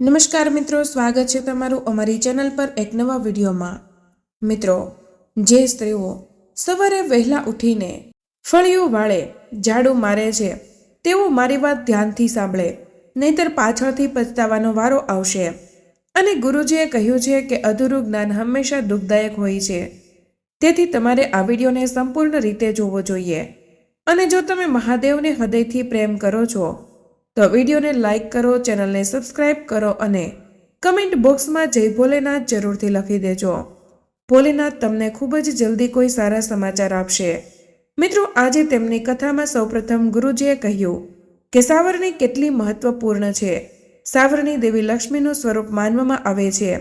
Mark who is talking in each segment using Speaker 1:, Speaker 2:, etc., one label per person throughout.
Speaker 1: નમસ્કાર મિત્રો, સ્વાગત છે તમારું અમારી ચેનલ પર એક નવા વિડીયોમાં। મિત્રો, જે સ્ત્રીઓ સવારે વહેલા ઉઠીને ફળિયું વાળે ઝાડુ મારે છે તેઓ મારી વાત ધ્યાનથી સાંભળે, નહીતર પાછળથી પછતાવાનો વારો આવશે। અને ગુરુજીએ કહ્યું છે કે અધૂરું જ્ઞાન હંમેશા દુઃખદાયક હોય છે, તેથી તમારે આ વિડીયોને સંપૂર્ણ રીતે જોવો જોઈએ। અને જો તમે મહાદેવને હૃદયથી પ્રેમ કરો છો તો વિડીયોને લાઇક કરો, ચેનલને સબસ્ક્રાઇબ કરો અને કમેન્ટ બોક્સમાં જય ભોલેનાથ જરૂરથી લખી દેજો। ભોલેનાથ તમને ખૂબ જ જલ્દી કોઈ સારા સમાચાર આપશે। મિત્રો, આજે તેમની કથામાં સૌપ્રથમ ગુરુજીએ કહ્યું કે સાવરણી કેટલી મહત્વપૂર્ણ છે। સાવરણી દેવી લક્ષ્મીનું સ્વરૂપ માનવામાં આવે છે,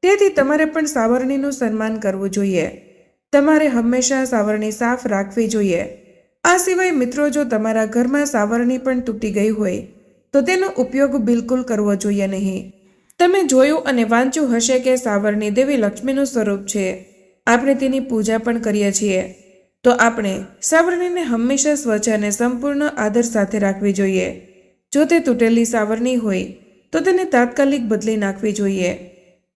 Speaker 1: તેથી તમારે પણ સાવરણીનું સન્માન કરવું જોઈએ। તમારે હંમેશા સાવરણી સાફ રાખવી જોઈએ। આ સિવાય મિત્રો, જો તમારા ઘરમાં સાવરણી પણ તૂટી ગઈ હોય તો તેનો ઉપયોગ બિલકુલ કરવો જોઈએ નહીં। તમે જોયું અને વાંચ્યું હશે કે સાવરણી દેવી લક્ષ્મીનું સ્વરૂપ છે, આપણે તેની પૂજા પણ કરીએ છીએ, તો આપણે સાવરણીને હંમેશા સ્વચ્છ અને સંપૂર્ણ આદર સાથે રાખવી જોઈએ। જો તે તૂટેલી સાવરણી હોય તો તેને તાત્કાલિક બદલી નાખવી જોઈએ।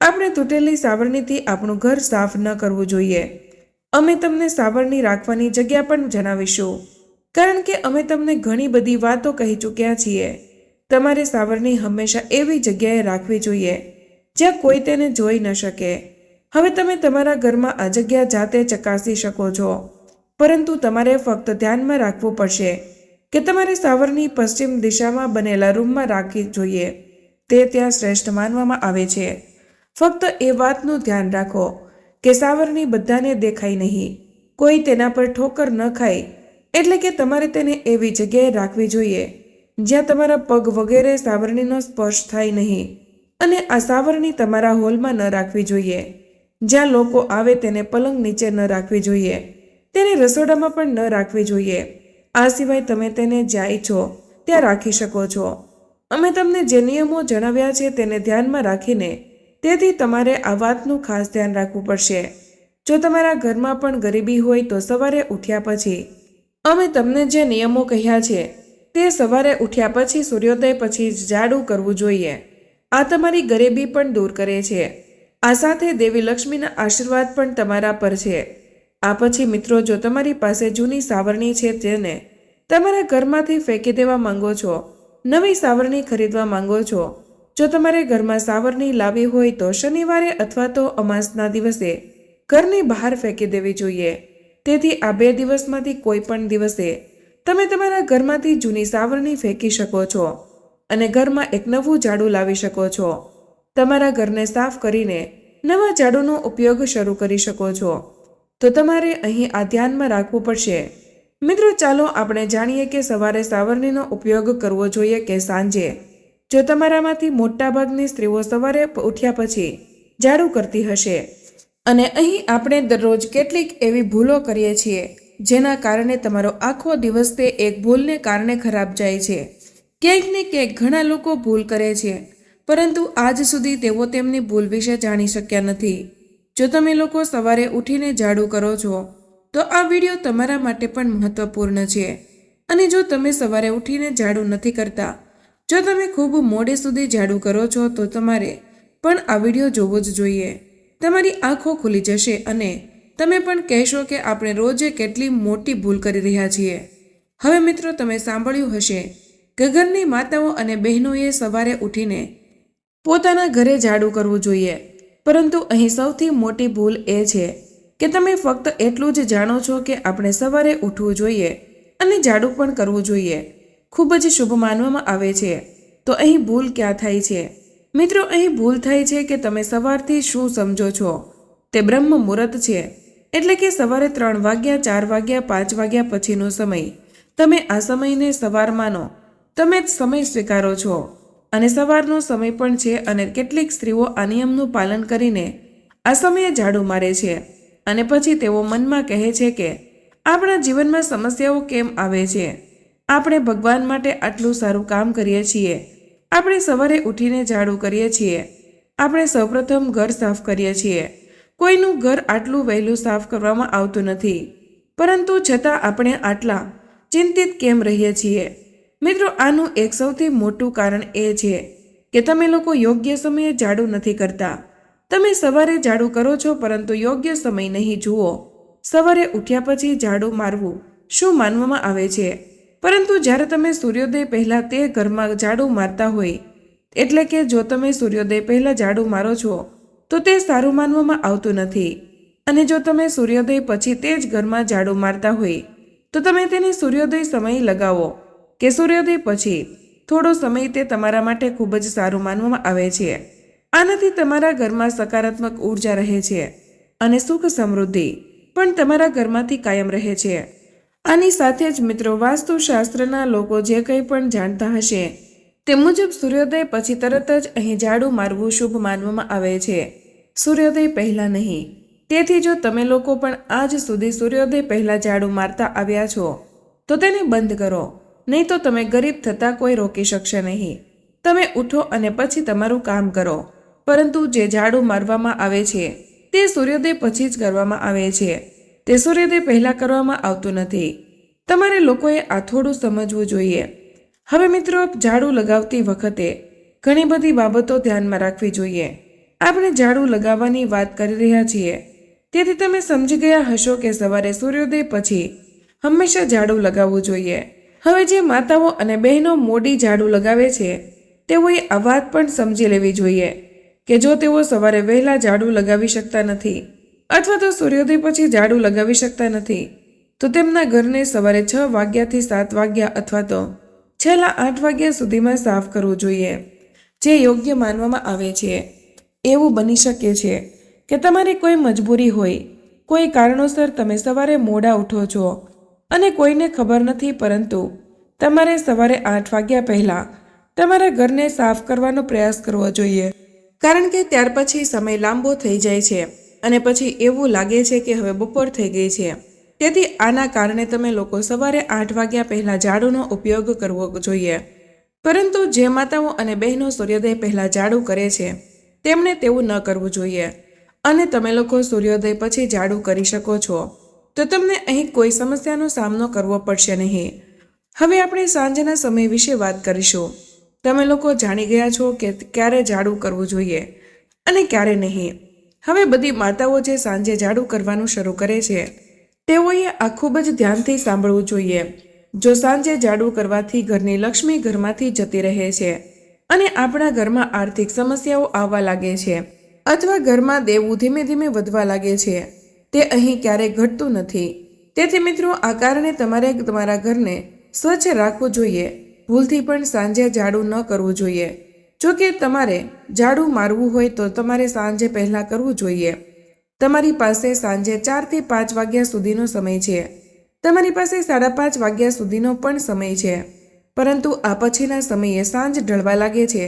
Speaker 1: આપણે તૂટેલી સાવરણીથી આપણું ઘર સાફ ન કરવું જોઈએ। અમે તમને સાવરણી રાખવાની જગ્યા પણ જણાવીશું, કારણ કે અમે તમને ઘણી બધી વાતો કહી ચૂક્યા છીએ। તમારે સાવરણી હંમેશા એવી જગ્યાએ રાખવી જોઈએ જ્યાં કોઈ તેને જોઈ ન શકે। હવે તમે તમારા ઘરમાં આ જગ્યા જાતે ચકાસી શકો છો, પરંતુ તમારે ફક્ત ધ્યાનમાં રાખવું પડશે કે તમારે સાવરણી પશ્ચિમ દિશામાં બનેલા રૂમમાં રાખવી જોઈએ। તે ત્યાં શ્રેષ્ઠ માનવામાં આવે છે। ફક્ત એ વાતનું ધ્યાન રાખો કે સાવરણી બધાને દેખાય નહીં, કોઈ તેના પર ઠોકર ન ખાય, એટલે કે તમારે તેને એવી જગ્યાએ રાખવી જોઈએ જ્યાં તમારા પગ વગેરે સાવરણીનો સ્પર્શ થાય નહીં। અને આ સાવરણી તમારા હોલમાં ન રાખવી જોઈએ, જ્યાં લોકો આવે તેને પલંગ નીચે ન રાખવી જોઈએ, તેને રસોડામાં પણ ન રાખવી જોઈએ। આ સિવાય તમે તેને જ્યાં ઈચ્છો ત્યાં રાખી શકો છો। અમે તમને જે નિયમો જણાવ્યા છે તેને ધ્યાનમાં રાખીને, તેથી તમારે આ વાતનું ખાસ ધ્યાન રાખવું પડશે। જો તમારા ઘરમાં પણ ગરીબી હોય તો સવારે ઉઠ્યા પછી અમે તમને જે નિયમો કહ્યા છે તે સવારે ઉઠ્યા પછી સૂર્યોદય પછી જ ઝાડુ કરવું જોઈએ। આ તમારી ગરીબી પણ દૂર કરે છે। આ સાથે દેવી લક્ષ્મીના આશીર્વાદ પણ તમારા પર છે। આ પછી મિત્રો, જો તમારી પાસે જૂની સાવરણી છે તેને તમારા ઘરમાંથી ફેંકી દેવા માંગો છો, નવી સાવરણી ખરીદવા માંગો છો, જો તમારે ઘરમાં સાવરણી લાવી હોય તો શનિવારે અથવા તો અમાસના દિવસે ઘરની બહાર ફેંકી દેવી જોઈએ। તેથી આ 2 દિવસમાંથી કોઈ પણ દિવસે તમે તમારા ઘરમાંથી જૂની સાવરણી ફેંકી શકો છો અને ઘરમાં એક નવું ઝાડુ લાવી શકો છો। તમારા ઘરને સાફ કરીને નવા ઝાડુનો ઉપયોગ શરૂ કરી શકો છો, તો તમારે અહીં આ ધ્યાનમાં રાખવું પડશે। મિત્રો, ચાલો આપણે જાણીએ કે સવારે સાવરણીનો ઉપયોગ કરવો જોઈએ કે સાંજે। જો તમારામાંથી મોટાભાગની સ્ત્રીઓ સવારે ઉઠ્યા પછી ઝાડુ કરતી હશે, અને અહીં આપણે દરરોજ કેટલીક એવી ભૂલો કરીએ છીએ જેના કારણે તમારો આખો દિવસ તે એક ભૂલને કારણે ખરાબ જાય છે। ક્યાંક ને ક્યાંક ઘણા લોકો ભૂલ કરે છે, પરંતુ આજ સુધી તેઓ તેમની ભૂલ વિશે જાણી શક્યા નથી। જો તમે લોકો સવારે ઉઠીને ઝાડુ કરો છો તો આ વિડીયો તમારા માટે પણ મહત્વપૂર્ણ છે। અને જો તમે સવારે ઉઠીને ઝાડુ નથી કરતા, જો તમે ખૂબ મોડે સુધી ઝાડુ કરો છો, તો તમારે પણ આ વિડીયો જોવો જ જોઈએ। તમારી આંખો ખુલી જશે અને તમે પણ કહેશો કે આપણે રોજ કેટલી મોટી ભૂલ કરી રહ્યા છીએ। હવે મિત્રો, તમે સાંભળ્યું હશે કે ઘરની માતાઓ અને બહેનોએ સવારે ઉઠીને પોતાના ઘરે ઝાડુ કરવું જોઈએ, પરંતુ અહીં સૌથી મોટી ભૂલ એ છે કે તમે ફક્ત એટલું જ જાણો છો કે આપણે સવારે ઉઠવું જોઈએ અને ઝાડુ પણ કરવું જોઈએ, ખૂબ જ શુભ માનવામાં આવે છે। તો અહીં ભૂલ ક્યાં થાય છે? મિત્રો, અહીં ભૂલ થાય છે કે તમે સવારથી શું સમજો છો તે બ્રહ્મ મુહૂર્ત છે, એટલે કે સવારે 3 વાગ્યા, 4 વાગ્યા, 5 વાગ્યા પછીનો સમય। તમે આ સમયને સવાર માનો, તમે સમય સ્વીકારો છો અને સવારનો સમય પણ છે, અને કેટલીક સ્ત્રીઓ આ નિયમનું પાલન કરીને આ સમયે ઝાડુ મારે છે અને પછી તેઓ મનમાં કહે છે કે આપણા જીવનમાં સમસ્યાઓ કેમ આવે છે? આપણે ભગવાન માટે આટલું સારું કામ કરીએ છીએ, આપણે સવારે ઉઠીને ઝાડુ કરીએ છીએ, આપણે સૌપ્રથમ ઘર સાફ કરીએ છીએ, કોઈનું ઘર આટલું વહેલું સાફ કરવામાં આવતું નથી, પરંતુ છતાં આપણે આટલા ચિંતિત કેમ રહીએ છીએ? મિત્રો, આનું એક સૌથી મોટું કારણ એ છે કે તમે લોકો યોગ્ય સમયે ઝાડુ નથી કરતા. તમે સવારે ઝાડુ કરો છો પરંતુ યોગ્ય સમય નહીં જુઓ. સવારે ઉઠ્યા પછી ઝાડુ મારવું શું માનવામાં આવે છે, પરંતુ જ્યારે તમે સૂર્યોદય પહેલાં તે ઘરમાં ઝાડુ મારતા હોય, એટલે કે જો તમે સૂર્યોદય પહેલાં ઝાડુ મારો છો તો તે સારું માનવામાં આવતું નથી. અને જો તમે સૂર્યોદય પછી તે જ ઘરમાં ઝાડુ મારતા હોય તો તમે તેને સૂર્યોદય સમય લગાવો કે સૂર્યોદય પછી થોડો સમય તે તમારા માટે ખૂબ જ સારું માનવામાં આવે છે. આનાથી તમારા ઘરમાં સકારાત્મક ઉર્જા રહે છે અને સુખ સમૃદ્ધિ પણ તમારા ઘરમાંથી કાયમ રહે છે. આની સાથે જ મિત્રો, વાસ્તુશાસ્ત્રના લોકો જે કંઈ પણ જાણતા હશે તે મુજબ સૂર્યોદય પછી તરત જ અહીં ઝાડુ મારવું શુભ માનવામાં આવે છે, સૂર્યોદય પહેલાં નહીં. તેથી જો તમે લોકો પણ આજ સુધી સૂર્યોદય પહેલાં ઝાડુ મારતા આવ્યા છો તો તેને બંધ કરો, નહીં તો તમે ગરીબ થતાં કોઈ રોકી શકશે નહીં. તમે ઉઠો અને પછી તમારું કામ કરો, પરંતુ જે ઝાડુ મારવામાં આવે છે તે સૂર્યોદય પછી જ કરવામાં આવે છે, તે સૂર્યોદય પહેલાં કરવામાં આવતું નથી. તમારે લોકોએ આ થોડું સમજવું જોઈએ. હવે મિત્રો, ઝાડુ લગાવતી વખતે ઘણી બધી બાબતો ધ્યાનમાં રાખવી જોઈએ. આપણે ઝાડુ લગાવવાની વાત કરી રહ્યા છીએ, તેથી તમે સમજી ગયા હશો કે સવારે સૂર્યોદય પછી હંમેશા ઝાડુ લગાવવું જોઈએ. હવે જે માતાઓ અને બહેનો મોડી ઝાડુ લગાવે છે તેઓએ આ વાત પણ સમજી લેવી જોઈએ કે જો તેઓ સવારે વહેલા ઝાડુ લગાવી શકતા નથી અથવા તો સૂર્યોદય પછી ઝાડુ લગાવી શકતા નથી તો તેમના ઘરને સવારે 6 વાગ્યાથી 7 વાગ્યા અથવા તો છેલ્લા 8 વાગ્યા સુધીમાં સાફ કરવું જોઈએ, જે યોગ્ય માનવામાં આવે છે. એવું બની શકે છે કે તમારી કોઈ મજબૂરી હોય, કોઈ કારણોસર તમે સવારે મોડા ઉઠો છો અને કોઈને ખબર નથી, પરંતુ તમારે સવારે 8 વાગ્યા પહેલાં તમારા ઘરને સાફ કરવાનો પ્રયાસ કરવો જોઈએ, કારણ કે ત્યાર પછી સમય લાંબો થઈ જાય છે અને પછી એવું લાગે છે કે હવે બપોર થઈ ગઈ છે. તેથી આના કારણે તમે લોકો સવારે 8 વાગ્યા પહેલાં ઝાડુનો ઉપયોગ કરવો જોઈએ. પરંતુ જે માતાઓ અને બહેનો સૂર્યોદય પહેલાં ઝાડુ કરે છે તેમણે તેવું ન કરવું જોઈએ. અને તમે લોકો સૂર્યોદય પછી ઝાડુ કરી શકો છો તો તમને અહીં કોઈ સમસ્યાનો સામનો કરવો પડશે નહીં. હવે આપણે સાંજના સમય વિશે વાત કરીશું. તમે લોકો જાણી ગયા છો કે ક્યારે ઝાડુ કરવું જોઈએ અને ક્યારે નહીં. હવે બધી માતાઓ જે સાંજે ઝાડુ કરવાનું શરૂ કરે છે તેઓએ આ ખૂબ જ ધ્યાનથી સાંભળવું જોઈએ. જો સાંજે ઝાડુ કરવાથી ઘરની લક્ષ્મી ઘરમાંથી જતી રહે છે અને આપણા ઘરમાં આર્થિક સમસ્યાઓ આવવા લાગે છે અથવા ઘરમાં દેવું ધીમે ધીમે વધવા લાગે છે, તે અહીં ક્યારેય ઘટતું નથી. તેથી મિત્રો, આ કારણે તમારે તમારા ઘરને સ્વચ્છ રાખવું જોઈએ. ભૂલથી પણ સાંજે ઝાડુ ન કરવું જોઈએ. જો કે તમારે ઝાડુ મારવું હોય તો તમારે સાંજે પહેલાં કરવું જોઈએ. તમારી પાસે સાંજે 4 થી 5 વાગ્યા સુધીનો સમય છે. તમારી પાસે 5:30 વાગ્યા સુધીનો પણ સમય છે, પરંતુ આ પછીના સમયે સાંજ ઢળવા લાગે છે.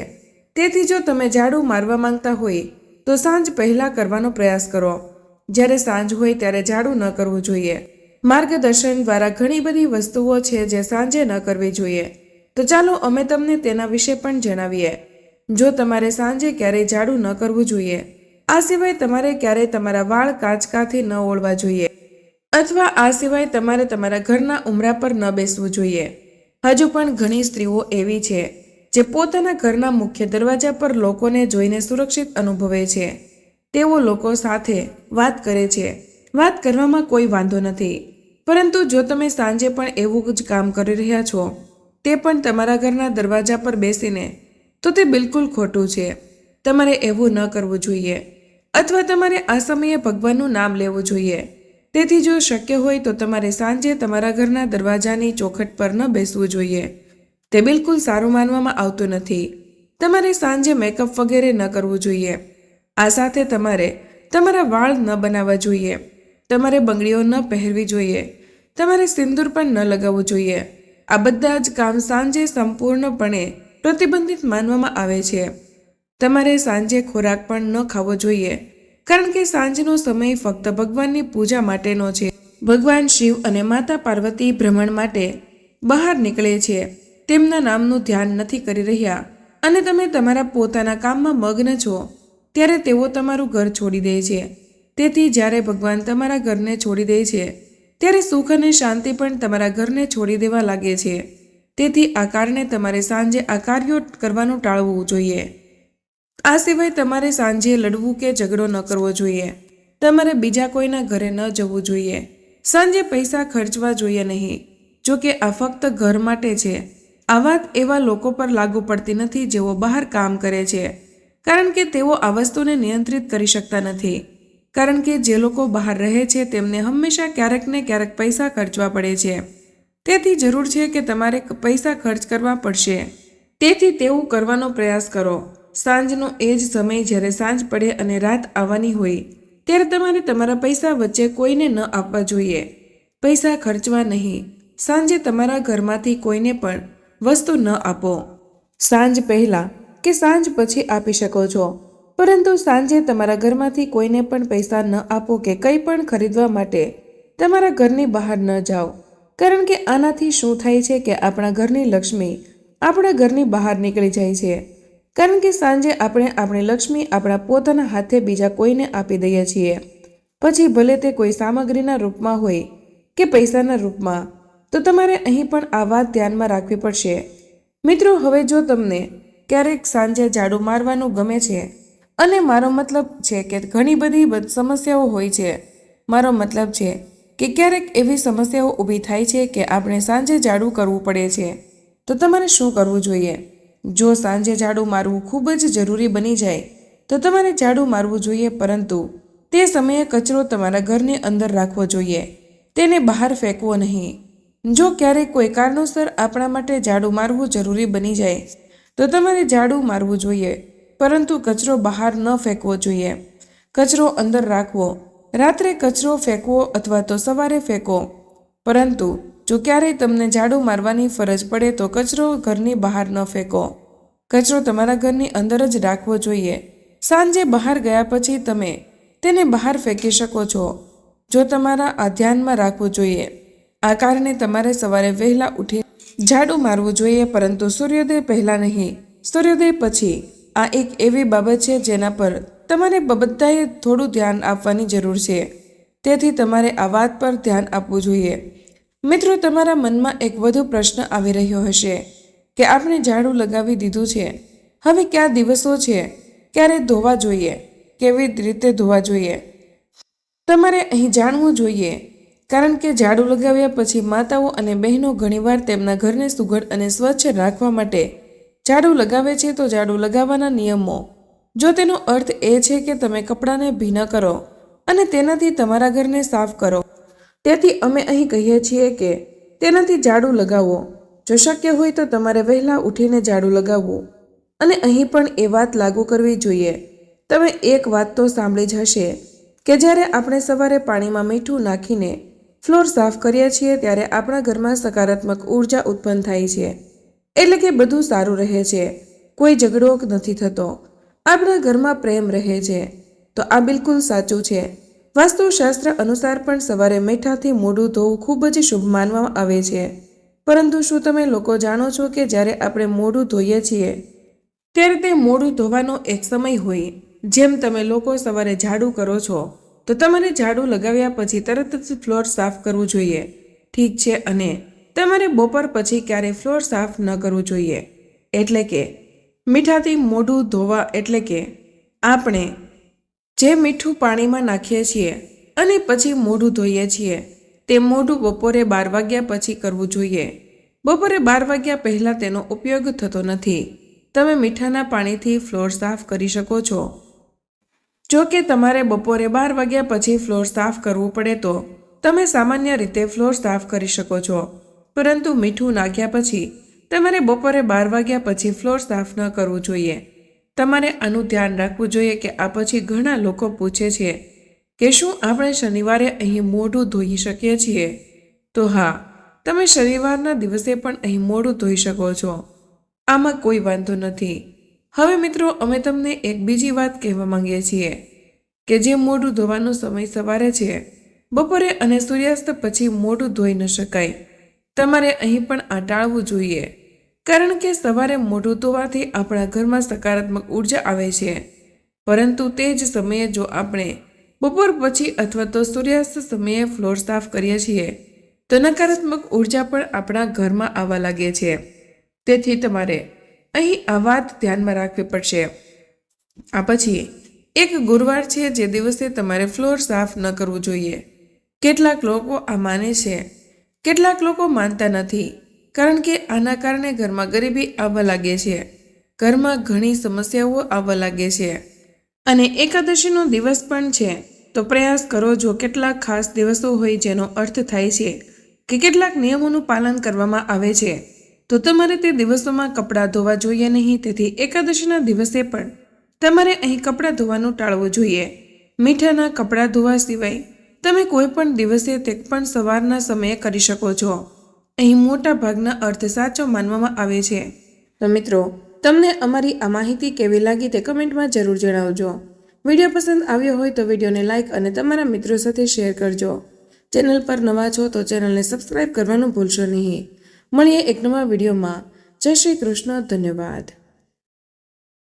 Speaker 1: તેથી જો તમે ઝાડુ મારવા માંગતા હોય તો સાંજ પહેલાં કરવાનો પ્રયાસ કરો. જ્યારે સાંજ હોય ત્યારે ઝાડુ ન કરવું જોઈએ. માર્ગદર્શન દ્વારા ઘણી બધી વસ્તુઓ છે જે સાંજે ન કરવી જોઈએ, તો ચાલો અમે તમને તેના વિશે પણ જણાવીએ. જો તમારે સાંજે ક્યારેય ઝાડુ ન કરવું જોઈએ, આ સિવાય તમારે ક્યારેય તમારા વાળ કાચકાથી ન ઓળવા જોઈએ, અથવા આ સિવાય તમારે તમારા ઘરના ઉંબરા પર ન બેસવું જોઈએ. હજુ પણ ઘણી સ્ત્રીઓ એવી છે જે પોતાના ઘરના મુખ્ય દરવાજા પર લોકોને જોઈને સુરક્ષિત અનુભવે છે. તેઓ લોકો સાથે વાત કરે છે. વાત કરવામાં કોઈ વાંધો નથી, પરંતુ જો તમે સાંજે પણ એવું જ કામ કરી રહ્યા છો, તે પણ તમારા ઘરના દરવાજા પર બેસીને, તો તે બિલકુલ ખોટું છે. તમારે એવું ન કરવું જોઈએ. અથવા તમારે આ સમયે ભગવાનનું નામ લેવું જોઈએ. તેથી જો શક્ય હોય તો તમારે સાંજે તમારા ઘરના દરવાજાની ચોખટ પર ન બેસવું જોઈએ. તે બિલકુલ સારું માનવામાં આવતું નથી. તમારે સાંજે મેકઅપ વગેરે ન કરવું જોઈએ. આ સાથે તમારે તમારા વાળ ન બનાવવા જોઈએ. તમારે બંગડીઓ ન પહેરવી જોઈએ. તમારે સિંદૂર પણ ન લગાવવું જોઈએ. આ બધા જ કામ સાંજે સંપૂર્ણપણે પ્રતિબંધિત માનવામાં આવે છે. તમારે સાંજે ખોરાક પણ ન ખાવો જોઈએ, કારણ કે સાંજનો સમય ફક્ત ભગવાનની પૂજા માટેનો છે. ભગવાન શિવ અને માતા પાર્વતી ભ્રમણ માટે બહાર નીકળે છે. તેમના નામનું ધ્યાન નથી કરી રહ્યા અને તમે તમારા પોતાના કામમાં મગ્ન છો ત્યારે તેઓ તમારું ઘર છોડી દે છે. તેથી જ્યારે ભગવાન તમારા ઘરને છોડી દે છે ત્યારે સુખ અને શાંતિ પણ તમારા ઘરને છોડી દેવા લાગે છે. તેથી આ કારણે તમારે સાંજે આ કાર્યો કરવાનું ટાળવું જોઈએ. આ સિવાય તમારે સાંજે લડવું કે ઝઘડો ન કરવો જોઈએ. તમારે બીજા કોઈના ઘરે ન જવું જોઈએ. સાંજે પૈસા ખર્ચવા જોઈએ નહીં. જો કે આ ફક્ત ઘર માટે છે. આ વાત એવા લોકો પર લાગુ પડતી નથી જેઓ બહાર કામ કરે છે, કારણ કે તેઓ આ વસ્તુને નિયંત્રિત કરી શકતા નથી. કારણ કે જે લોકો બહાર રહે છે તેમને હંમેશા ક્યારેક ને ક્યારેક પૈસા ખર્ચવા પડે છે. તેથી જરૂર છે કે તમારે પૈસા ખર્ચ કરવા પડશે. તેથી તેવું કરવાનો પ્રયાસ કરો. સાંજનો એ જ સમય જ્યારે સાંજ પડે અને રાત આવવાની હોય ત્યારે તમારે તમારા પૈસા વચ્ચે કોઈને ન આપવા જોઈએ. પૈસા ખર્ચવા નહીં. સાંજે તમારા ઘરમાંથી કોઈને પણ વસ્તુ ન આપો. સાંજ પહેલાં કે સાંજ પછી આપી શકો છો, પરંતુ સાંજે તમારા ઘરમાંથી કોઈને પણ પૈસા ન આપો કે કંઈ પણ ખરીદવા માટે તમારા ઘરની બહાર ન જાઓ. કારણ કે આનાથી શું થાય છે કે આપણા ઘરની લક્ષ્મી આપણા ઘરની બહાર નીકળી જાય છે. કારણ કે સાંજે આપણે આપણી લક્ષ્મી આપણા પોતાના હાથે બીજા કોઈને આપી દઈએ છીએ, પછી ભલે તે કોઈ સામગ્રીના રૂપમાં હોય કે પૈસાના રૂપમાં. તો તમારે અહીં પણ આ વાત ધ્યાનમાં રાખવી પડશે. મિત્રો, હવે જો તમને ક્યારેક સાંજે ઝાડુ મારવાનું ગમે છે, અને મારો મતલબ છે કે ઘણી બધી સમસ્યાઓ હોય છે, મારો મતલબ છે કે ક્યારેક એવી સમસ્યાઓ ઊભી થાય છે કે આપણે સાંજે ઝાડુ કરવું પડે છે, તો તમારે શું કરવું જોઈએ? જો સાંજે ઝાડુ મારવું ખૂબ જ જરૂરી બની જાય તો તમારે ઝાડુ મારવું જોઈએ, પરંતુ તે સમયે કચરો તમારા ઘરની અંદર રાખવો જોઈએ, તેને બહાર ફેંકવો નહીં. જો ક્યારેક કોઈ કારણોસર આપણા માટે ઝાડુ મારવું જરૂરી બની જાય તો તમારે ઝાડુ મારવું જોઈએ, પરંતુ કચરો બહાર ન ફેંકવો જોઈએ. કચરો અંદર રાખવો. રાત્રે કચરો ફેંકવો અથવા તો સવારે ફેંકો. પરંતુ જો ક્યારેય તમને ઝાડુ મારવાની ફરજ પડે તો કચરો ઘરની બહાર ન ફેંકો. કચરો તમારા ઘરની અંદર જ રાખવો જોઈએ. સાંજે બહાર ગયા પછી તમે તેને બહાર ફેંકી શકો છો. જો તમારા આ ધ્યાનમાં રાખવું જોઈએ. આ કારણે તમારે સવારે વહેલા ઉઠી ઝાડુ મારવું જોઈએ, પરંતુ સૂર્યોદય પહેલાં નહીં, સૂર્યોદય પછી. આ એક એવી બાબત છે જેના પર તમારે બધાએ થોડું ધ્યાન આપવાની જરૂર છે. તેથી તમારે આ વાત પર ધ્યાન આપવું જોઈએ. મિત્રો, તમારા મનમાં એક વધુ પ્રશ્ન આવી રહ્યો હશે કે આપણે ઝાડુ લગાવી દીધું છે, હવે કયા દિવસો છે, ક્યારે ધોવા જોઈએ, કેવી રીતે ધોવા જોઈએ? તમારે અહીં જાણવું જોઈએ, કારણ કે ઝાડુ લગાવ્યા પછી માતાઓ અને બહેનો ઘણીવાર તેમના ઘરને સુઘડ અને સ્વચ્છ રાખવા માટે ઝાડુ લગાવે છે. તો ઝાડુ લગાવવાના નિયમો. જો તેનો અર્થ એ છે કે તમે કપડાને ભીના કરો અને તેનાથી તમારા ઘરને સાફ કરો, તેથી અમે અહીં કહીએ છીએ કે તેનાથી ઝાડુ લગાવો. જો શક્ય હોય તો તમારે વહેલા ઉઠીને ઝાડુ લગાવવું. અને અહીં પણ એ વાત લાગુ કરવી જોઈએ. તમે એક વાત તો સાંભળી જ હશે કે જ્યારે આપણે સવારે પાણીમાં મીઠું નાખીને ફ્લોર સાફ કરીએ છીએ ત્યારે આપણા ઘરમાં સકારાત્મક ઉર્જા ઉત્પન્ન થાય છે. એટલે કે બધું સારું રહે છે, કોઈ ઝઘડો નથી થતો, આપણા ઘરમાં પ્રેમ રહે છે. તો આ બિલકુલ સાચું છે. વાસ્તુશાસ્ત્ર અનુસાર પણ સવારે મીઠાથી મોઢું ધોવું ખૂબ જ શુભ માનવામાં આવે છે. પરંતુ શું તમે લોકો જાણો છો કે જ્યારે આપણે મોઢું ધોઈએ છીએ ત્યારે તે મોઢું ધોવાનો એક સમય હોય? જેમ તમે લોકો સવારે ઝાડુ કરો છો તો તમારે ઝાડુ લગાવ્યા પછી તરત જ ફ્લોર સાફ કરવું જોઈએ, ઠીક છે? અને તમારે બપોર પછી ક્યારેય ફ્લોર સાફ ન કરવું જોઈએ. એટલે કે મીઠાથી મોઢું ધોવા એટલે કે આપણે જે મીઠું પાણીમાં નાખીએ છીએ અને પછી મોઢું ધોઈએ છીએ તે મોઢું બપોરે 12 વાગ્યા પછી કરવું જોઈએ. બપોરે 12 વાગ્યા પહેલાં તેનો ઉપયોગ થતો નથી. તમે મીઠાના પાણીથી ફ્લોર સાફ કરી શકો છો. જો કે તમારે બપોરે 12 વાગ્યા પછી ફ્લોર સાફ કરવું પડે તો તમે સામાન્ય રીતે ફ્લોર સાફ કરી શકો છો, પરંતુ મીઠું નાખ્યા પછી તમારે બપોરે 12 વાગ્યા પછી ફ્લોર સાફ ન કરવું જોઈએ. તમારે આનું ધ્યાન રાખવું જોઈએ કે આ પછી ઘણા લોકો પૂછે છે કે શું આપણે શનિવારે અહીં મોઢું ધોઈ શકીએ છીએ? તો હા, તમે શનિવારના દિવસે પણ અહીં મોઢું ધોઈ શકો છો. આમાં કોઈ વાંધો નથી. હવે મિત્રો, અમે તમને એક બીજી વાત કહેવા માંગીએ છીએ કે જે મોઢું ધોવાનો સમય સવારે છે, બપોરે અને સૂર્યાસ્ત પછી મોઢું ધોઈ ન શકાય. તમારે અહીં પણ આ ટાળવું જોઈએ, કારણ કે સવારે મોઢું ધોવાથી આપણા ઘરમાં સકારાત્મક ઉર્જા આવે છે, પરંતુ તે જ સમયે જો આપણે બપોર પછી અથવા તો સૂર્યાસ્ત સમયે ફ્લોર સાફ કરીએ છીએ તો નકારાત્મક ઉર્જા પણ આપણા ઘરમાં આવવા લાગે છે. તેથી તમારે અહીં આ વાત ધ્યાનમાં રાખવી પડશે. આ પછી એક ગુરુવાર છે, જે દિવસે તમારે ફ્લોર સાફ ન કરવું જોઈએ. કેટલાક લોકો આ માને છે, કેટલાક લોકો માનતા નથી, કારણ કે આના કારણે ઘરમાં ગરીબી આવવા લાગે છે, ઘરમાં ઘણી સમસ્યાઓ આવવા લાગે છે. અને એકાદશીનો દિવસ પણ છે, તો પ્રયાસ કરો. જો કેટલાક ખાસ દિવસો હોય જેનો અર્થ થાય છે કે કેટલાક નિયમોનું પાલન કરવામાં આવે છે, તો તમારે તે દિવસોમાં કપડાં ધોવા જોઈએ નહીં. તેથી એકાદશીના દિવસે પણ તમારે અહીં કપડાં ધોવાનું ટાળવું જોઈએ. મીઠાના કપડાં ધોવા સિવાય તમે કોઈ પણ દિવસે તે પણ સવારના સમયે કરી શકો છો. અહીં મોટા ભાગના અર્થ સાચો માનવામાં આવે છે. તો મિત્રો, તમને અમારી આ માહિતી કેવી લાગી તે કમેન્ટમાં જરૂર જણાવજો. વિડીયો પસંદ આવ્યો હોય તો વિડીયોને લાઇક અને તમારા મિત્રો સાથે શેર કરજો. ચેનલ પર નવા છો તો ચેનલને સબસ્ક્રાઇબ કરવાનું ભૂલશો નહીં. મળીએ એક નવા વિડીયોમાં. જય શ્રી કૃષ્ણ. ધન્યવાદ.